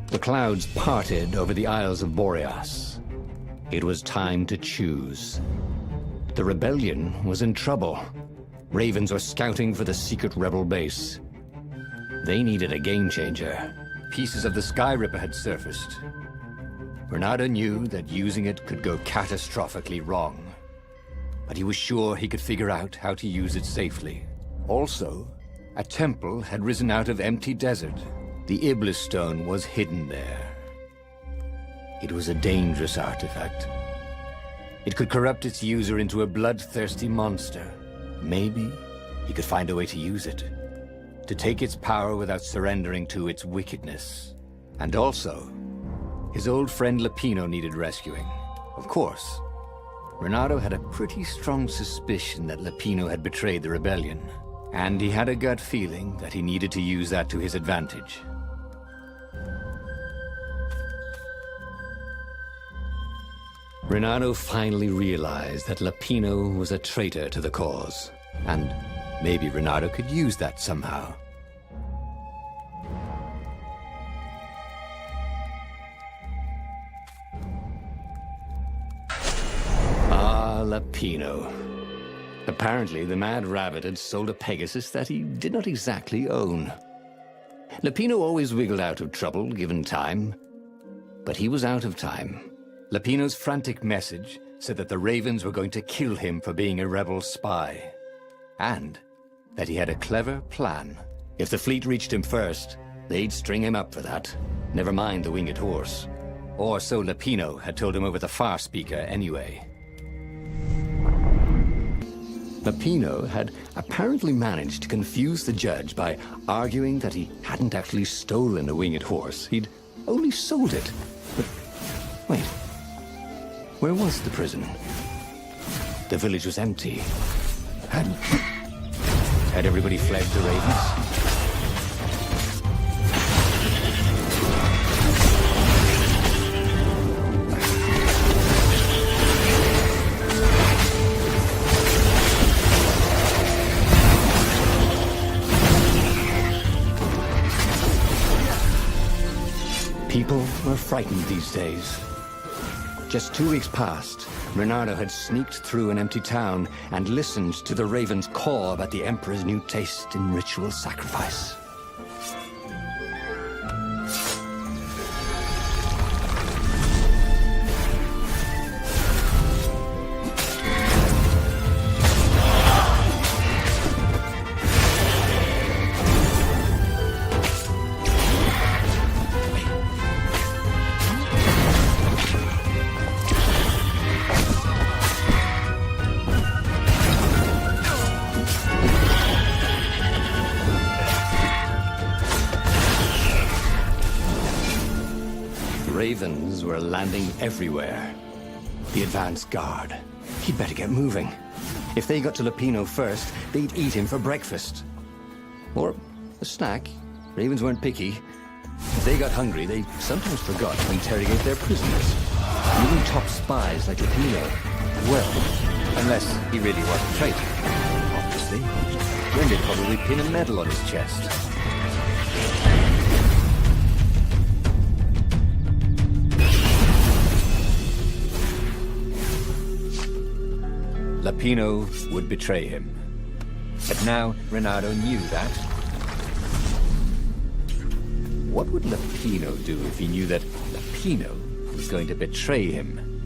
The clouds parted over the Isles of Boreas. It was time to choose. The rebellion was in trouble. Ravens were scouting for the secret rebel base. They needed a game changer. Pieces of the Sky Ripper had surfaced. Renato knew that using it could go catastrophically wrong, but he was sure he could figure out how to use it safely. Also, a temple had risen out of empty desert. The Iblis stone was hidden there. It was a dangerous artifact. It could corrupt its user into a bloodthirsty monster. Maybe he could find a way to use it, to take its power without surrendering to its wickedness. And also, his old friend Lapino needed rescuing. Of course, Renato had a pretty strong suspicion that Lapino had betrayed the rebellion, and he had a gut feeling that he needed to use that to his advantage. Renato finally realized that Lapino was a traitor to the cause, and maybe Renato could use that somehow. Ah, Lapino. Apparently, the Mad Rabbit had sold a Pegasus that he did not exactly own. Lapino always wiggled out of trouble, given time. But he was out of time. Lapino's frantic message said that the Ravens were going to kill him for being a rebel spy. And that he had a clever plan. If the fleet reached him first, they'd string him up for that. Never mind the winged horse. Or so Lapino had told him over the far speaker anyway. Lapino had apparently managed to confuse the judge by arguing that he hadn't actually stolen a winged horse. He'd only sold it. But wait, where was the prison? The village was empty. Had everybody fled the Ravens? People were frightened these days. Just 2 weeks past, Renato had sneaked through an empty town and listened to the Ravens caw about the Emperor's new taste in ritual sacrifice. Ravens were landing everywhere. The advance guard. He'd better get moving. If they got to Lapino first, they'd eat him for breakfast. Or a snack. Ravens weren't picky. If they got hungry, they sometimes forgot to interrogate their prisoners. Even top spies like Lapino. Well, unless he really was a traitor. Obviously. Then they'd probably pin a medal on his chest. Lapino would betray him. But now Renato knew that. What would Lapino do if he knew that Lapino was going to betray him?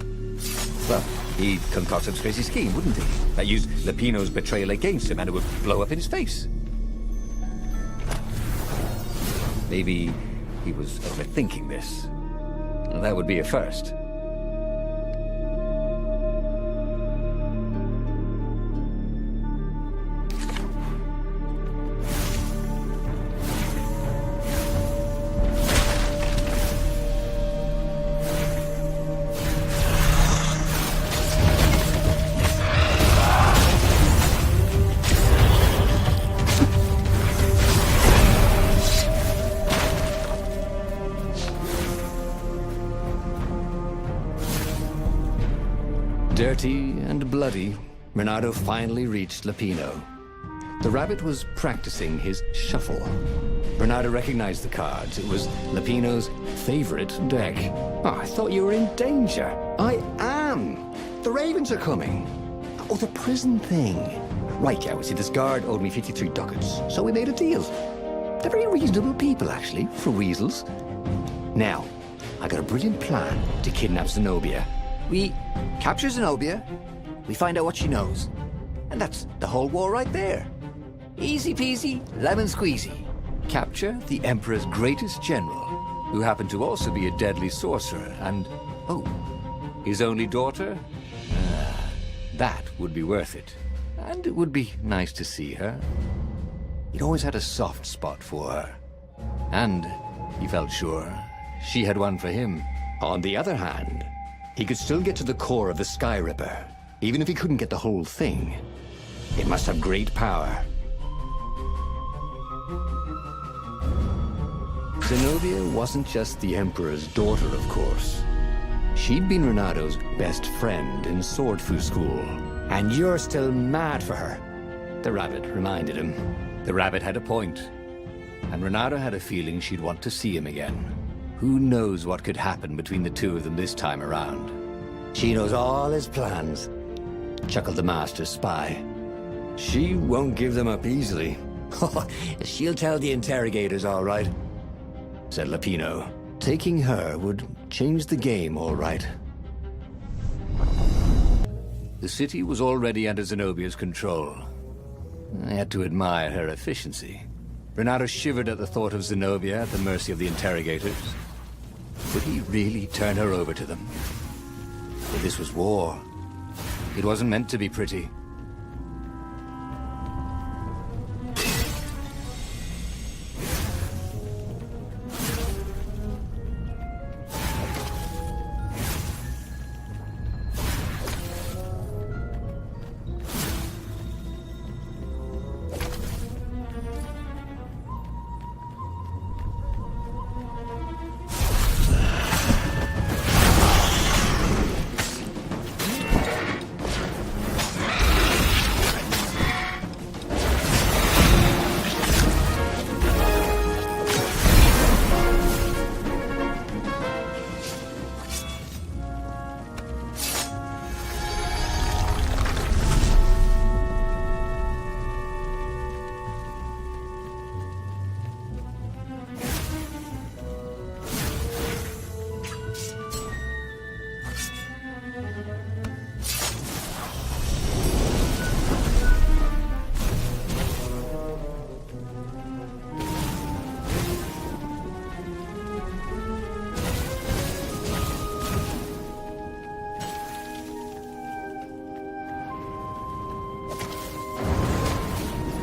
Well, he'd concoct some crazy scheme, wouldn't he? That used Lapino's betrayal against him and it would blow up in his face. Maybe he was overthinking this. That would be a first. Dirty and bloody, Renato finally reached Lapino. The rabbit was practicing his shuffle. Renato recognized the cards. It was Lupino's favorite deck. Oh, I thought you were in danger. I am. The Ravens are coming. Oh, the prison thing. Right, yeah, see, this guard owed me 53 ducats, so we made a deal. They're very reasonable people, actually, for weasels. Now, I got a brilliant plan to kidnap Zenobia. We capture Zenobia, we find out what she knows, and that's the whole war right there. Easy peasy, lemon squeezy. Capture the Emperor's greatest general, who happened to also be a deadly sorcerer, and, oh, his only daughter? That would be worth it. And it would be nice to see her. He'd always had a soft spot for her. And he felt sure she had one for him. On the other hand, he could still get to the core of the Sky Ripper, even if he couldn't get the whole thing. It must have great power. Zenobia wasn't just the Emperor's daughter, of course. She'd been Renato's best friend in Sword Fu school. And you're still mad for her, the rabbit reminded him. The rabbit had a point, and Renato had a feeling she'd want to see him again. Who knows what could happen between the two of them this time around? She knows all his plans, chuckled the master spy. She won't give them up easily. She'll tell the interrogators, all right, said Lupino. Taking her would change the game, all right. The city was already under Zenobia's control. I had to admire her efficiency. Renato shivered at the thought of Zenobia at the mercy of the interrogators. Would he really turn her over to them? But this was war. It wasn't meant to be pretty.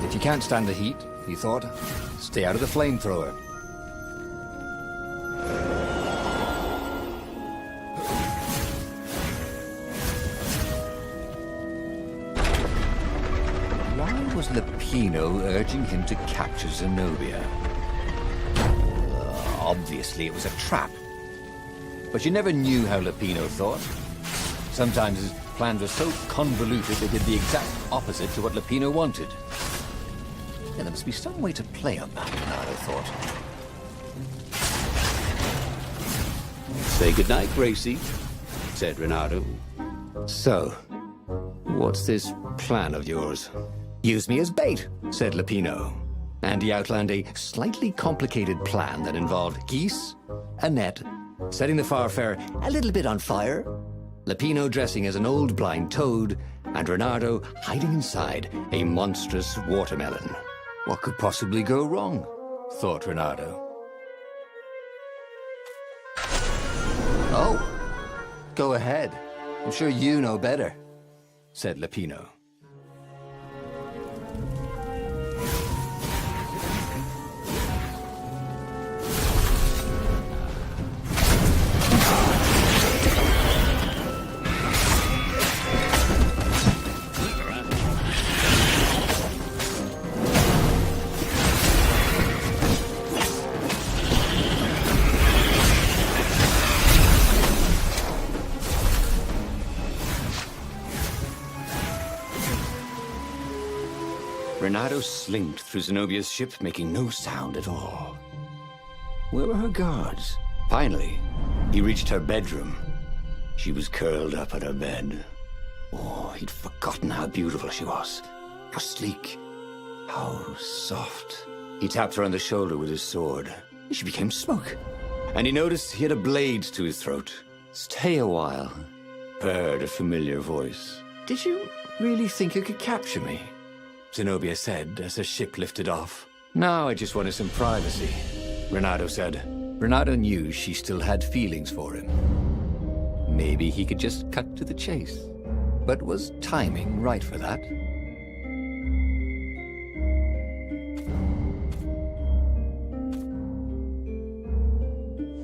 If you can't stand the heat, he thought, stay out of the flamethrower. Why was Lupino urging him to capture Zenobia? Obviously it was a trap. But you never knew how Lupino thought. Sometimes his plans were so convoluted they did the exact opposite to what Lupino wanted. And there must be some way to play on that, Renato thought. Say goodnight, Gracie, said Renato. So, what's this plan of yours? Use me as bait, said Lupino. And he outlined a slightly complicated plan that involved geese, a net, setting the Farfair a little bit on fire, Lupino dressing as an old blind toad, and Renato hiding inside a monstrous watermelon. What could possibly go wrong? Thought Renato. Oh, go ahead. I'm sure you know better, said Lupino. Renato slinked through Zenobia's ship, making no sound at all. Where were her guards? Finally, he reached her bedroom. She was curled up on her bed. Oh, he'd forgotten how beautiful she was. How sleek. How soft. He tapped her on the shoulder with his sword. She became smoke. And he noticed he had a blade to his throat. Stay a while, purred a familiar voice. Did you really think you could capture me? Zenobia said as her ship lifted off. Now I just wanted some privacy, Renato said. Renato knew she still had feelings for him. Maybe he could just cut to the chase. But was timing right for that?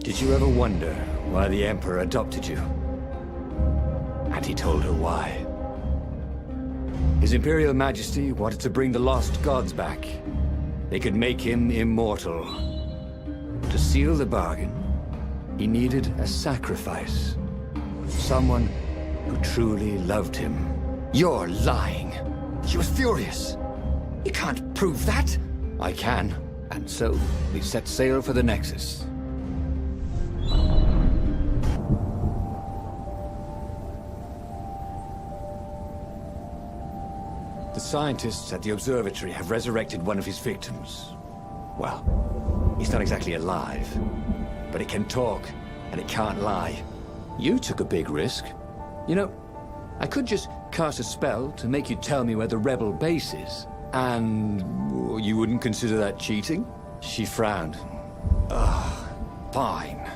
Did you ever wonder why the Emperor adopted you? And he told her why. His Imperial Majesty wanted to bring the lost gods back. They could make him immortal. To seal the bargain, he needed a sacrifice. Someone who truly loved him. You're lying. She was furious. You can't prove that. I can. And so, we set sail for the Nexus. The scientists at the observatory have resurrected one of his victims. Well, he's not exactly alive, but it can talk, and it can't lie. You took a big risk. You know, I could just cast a spell to make you tell me where the rebel base is. And you wouldn't consider that cheating? She frowned. Ugh, fine.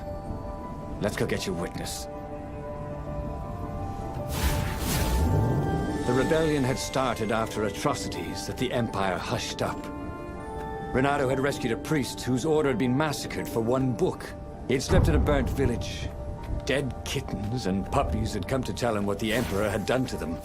Let's go get your witness. The rebellion had started after atrocities that the Empire hushed up. Renato had rescued a priest whose order had been massacred for one book. He had slept in a burnt village. Dead kittens and puppies had come to tell him what the Emperor had done to them.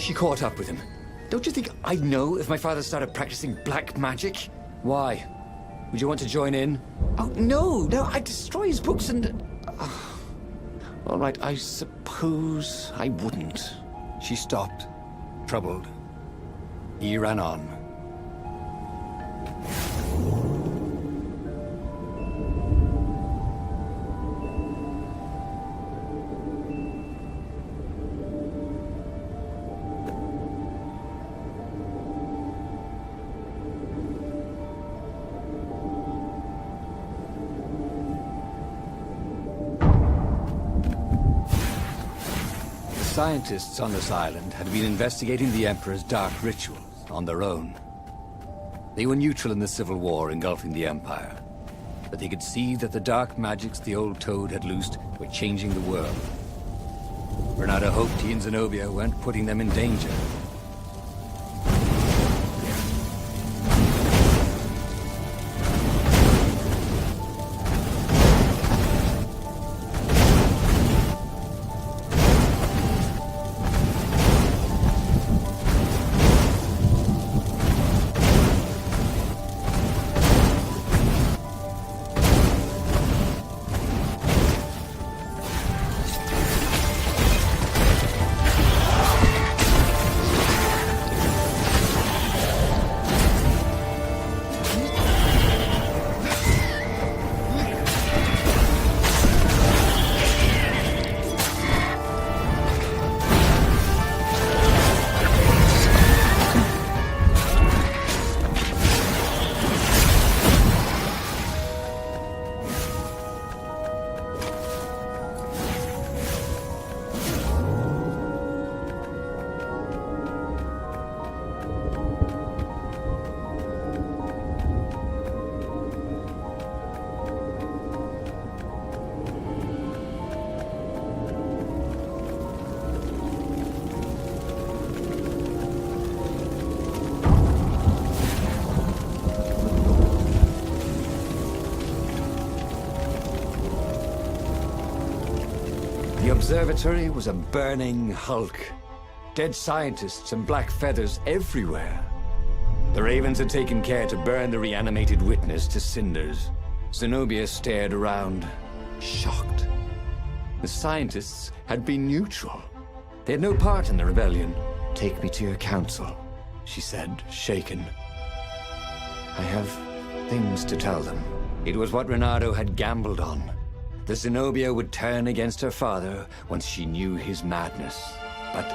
she caught up with him. Don't you think I'd know if my father started practicing black magic? Why? Would you want to join in? Oh, no, I'd destroy his books and... All right, I suppose I wouldn't. She stopped, troubled. He ran on. Scientists on this island had been investigating the Emperor's dark rituals on their own. They were neutral in the civil war engulfing the Empire, but they could see that the dark magics the old Toad had loosed were changing the world. Bernardo hoped he and Zenobia weren't putting them in danger. The observatory was a burning hulk. Dead scientists and black feathers everywhere. The Ravens had taken care to burn the reanimated witness to cinders. Zenobia stared around, shocked. The scientists had been neutral. They had no part in the rebellion. "Take me to your council," she said, shaken. "I have things to tell them." It was what Reynardo had gambled on. The Zenobia would turn against her father once she knew his madness. But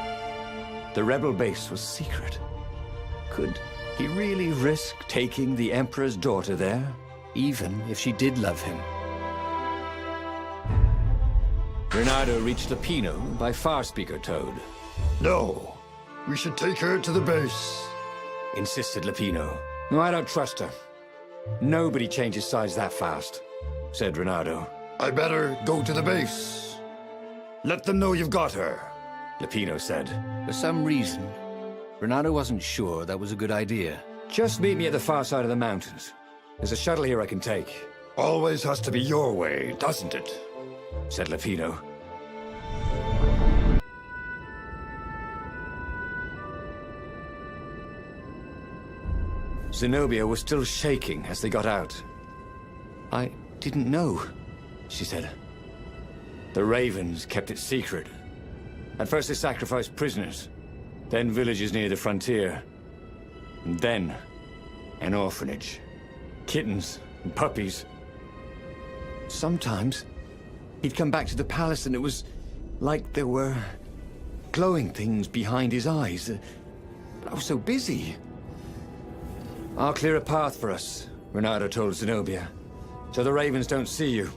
the rebel base was secret. Could he really risk taking the Emperor's daughter there, even if she did love him? Reynardo reached Lapino by Farspeaker Toad. No, we should take her to the base. Insisted Lapino. "No, I don't trust her. Nobody changes sides that fast," said Reynardo. I better go to the base. Let them know you've got her. Lapino said. For some reason, Reynardo wasn't sure that was a good idea. "Just meet me at the far side of the mountains. There's a shuttle here I can take." Always has to be your way, doesn't it? Said Lapino. Zenobia was still shaking as they got out. "I didn't know," she said. "The Ravens kept it secret. At first they sacrificed prisoners, then villages near the frontier, and then an orphanage. Kittens and puppies. Sometimes he'd come back to the palace and it was like there were glowing things behind his eyes. I was so busy." "I'll clear a path for us," Reynardo told Zenobia, "so the Ravens don't see you."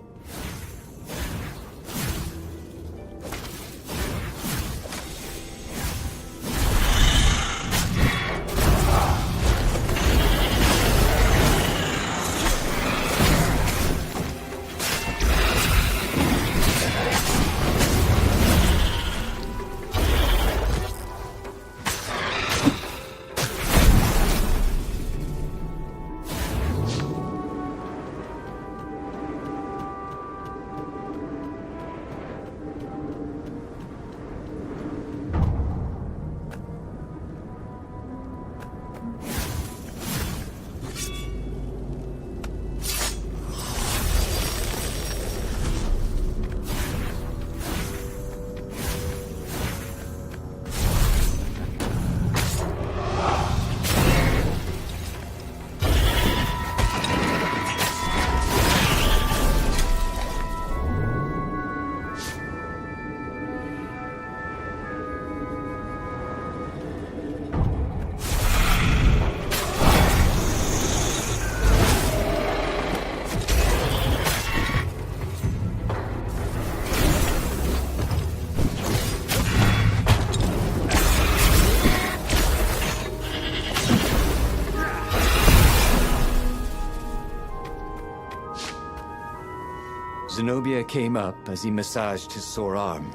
Zenobia came up as he massaged his sore arm.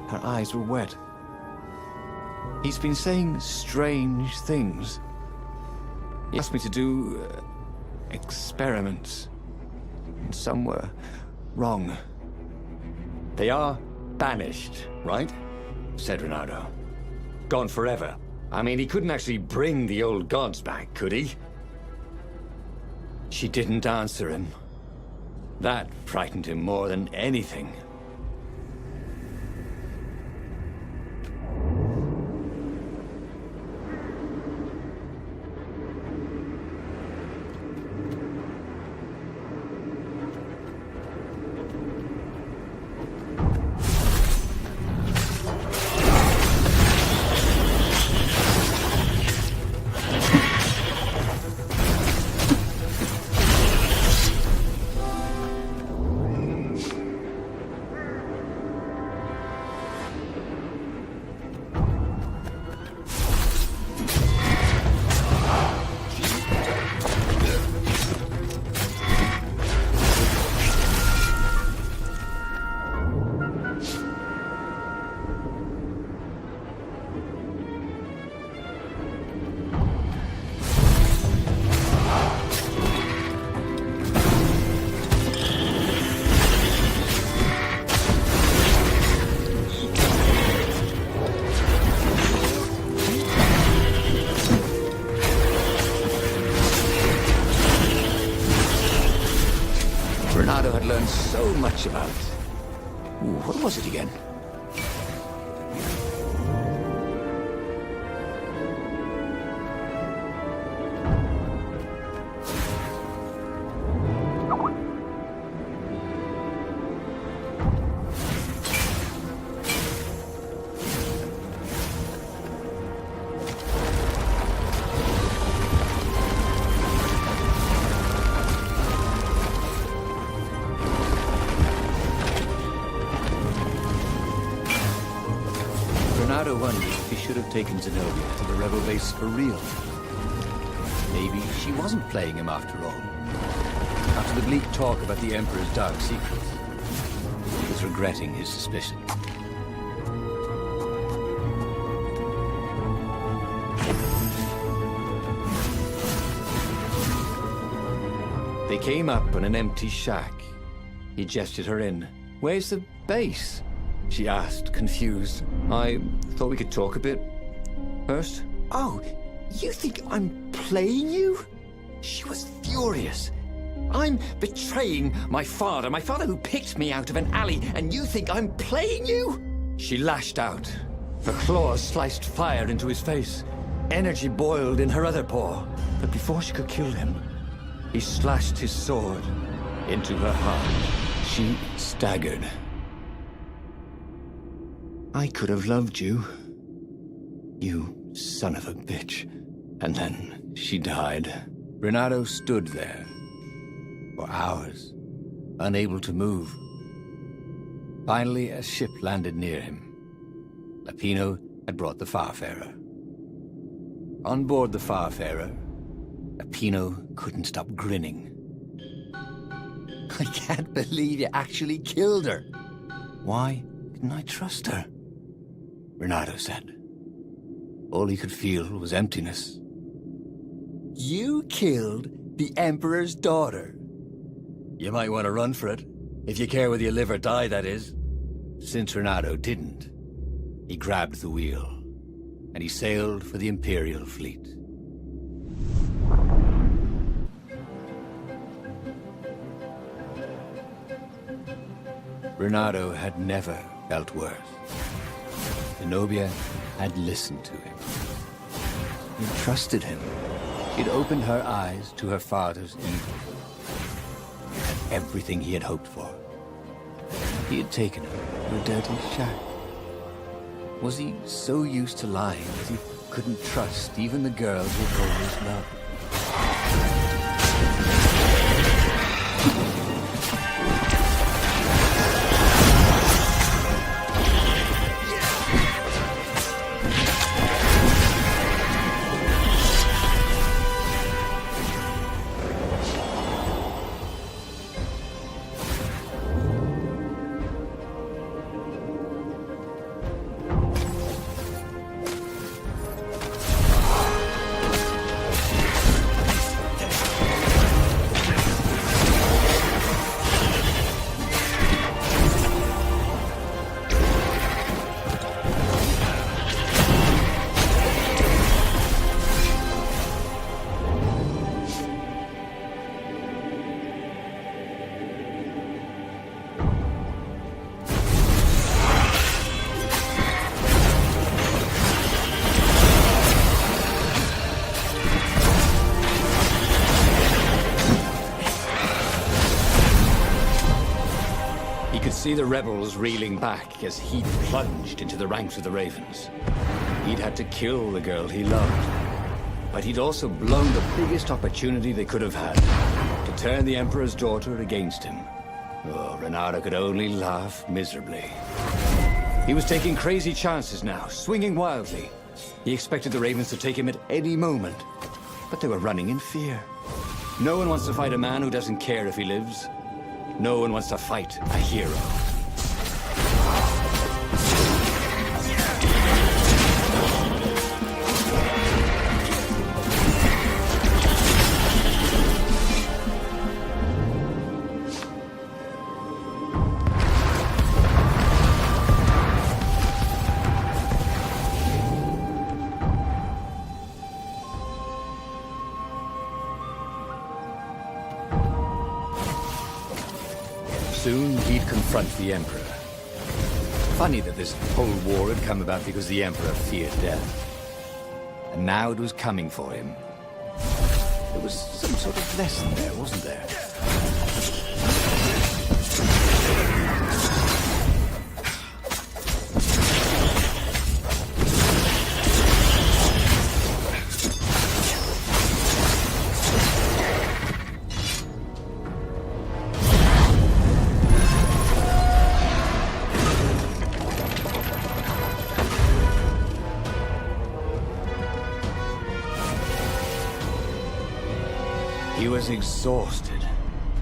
Her eyes were wet. He's been saying strange things. He asked me to do experiments. And some were wrong. They are banished, right? Said Reynardo. Gone forever. I mean, he couldn't actually bring the old gods back, could he? She didn't answer him. That frightened him more than anything. Reynardo had learned so much about... Ooh, what was it again? Reynardo wondered if he should have taken Zenobia to the rebel base for real. Maybe she wasn't playing him after all. After the bleak talk about the Emperor's dark secrets, he was regretting his suspicion. They came up on an empty shack. He gestured her in. "Where's the base?" she asked, confused. "I thought we could talk a bit first." Oh, you think I'm playing you? She was furious. I'm betraying my father who picked me out of an alley, and you think I'm playing you? She lashed out. Her claws sliced fire into his face. Energy boiled in her other paw. But before she could kill him, he slashed his sword into her heart. She staggered. "I could have loved you, you son of a bitch." And then she died. Reynardo stood there for hours, unable to move. Finally, a ship landed near him. Lapino had brought the Farfarer. On board the Farfarer, Lapino couldn't stop grinning. "I can't believe you actually killed her. Why didn't I trust her?" Reynardo said. All he could feel was emptiness. "You killed the Emperor's daughter. You might want to run for it, if you care whether you live or die, that is." Since Reynardo didn't, he grabbed the wheel, and he sailed for the Imperial fleet. Reynardo had never felt worse. Zenobia had listened to him. He trusted him. She'd opened her eyes to her father's evil. And everything he had hoped for. He had taken her to a dirty shack. Was he so used to lying that he couldn't trust even the girls he'd always loved? see the rebels reeling back as he plunged into the ranks of the Ravens. He'd had to kill the girl he loved, but he'd also blown the biggest opportunity they could have had to turn the Emperor's daughter against him. Oh, Reynardo could only laugh miserably. He was taking crazy chances now, swinging wildly. He expected the Ravens to take him at any moment, but they were running in fear. No one wants to fight a man who doesn't care if he lives. No one wants to fight a hero. Soon he'd confront the Emperor. Funny that this whole war had come about because the Emperor feared death. And now it was coming for him. There was some sort of lesson there, wasn't there? He was exhausted.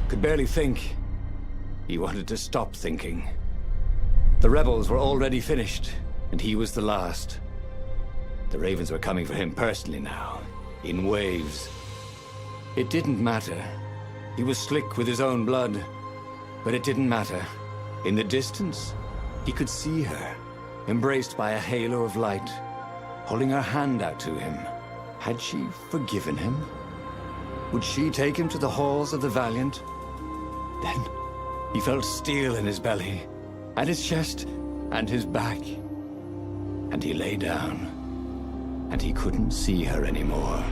Could barely think. He wanted to stop thinking. The rebels were already finished, and he was the last. The Ravens were coming for him personally now, in waves. It didn't matter. He was slick with his own blood. But it didn't matter. In the distance, he could see her, embraced by a halo of light, holding her hand out to him. Had she forgiven him? Would she take him to the halls of the Valiant? Then he felt steel in his belly, and his chest, and his back. And he lay down, and he couldn't see her anymore.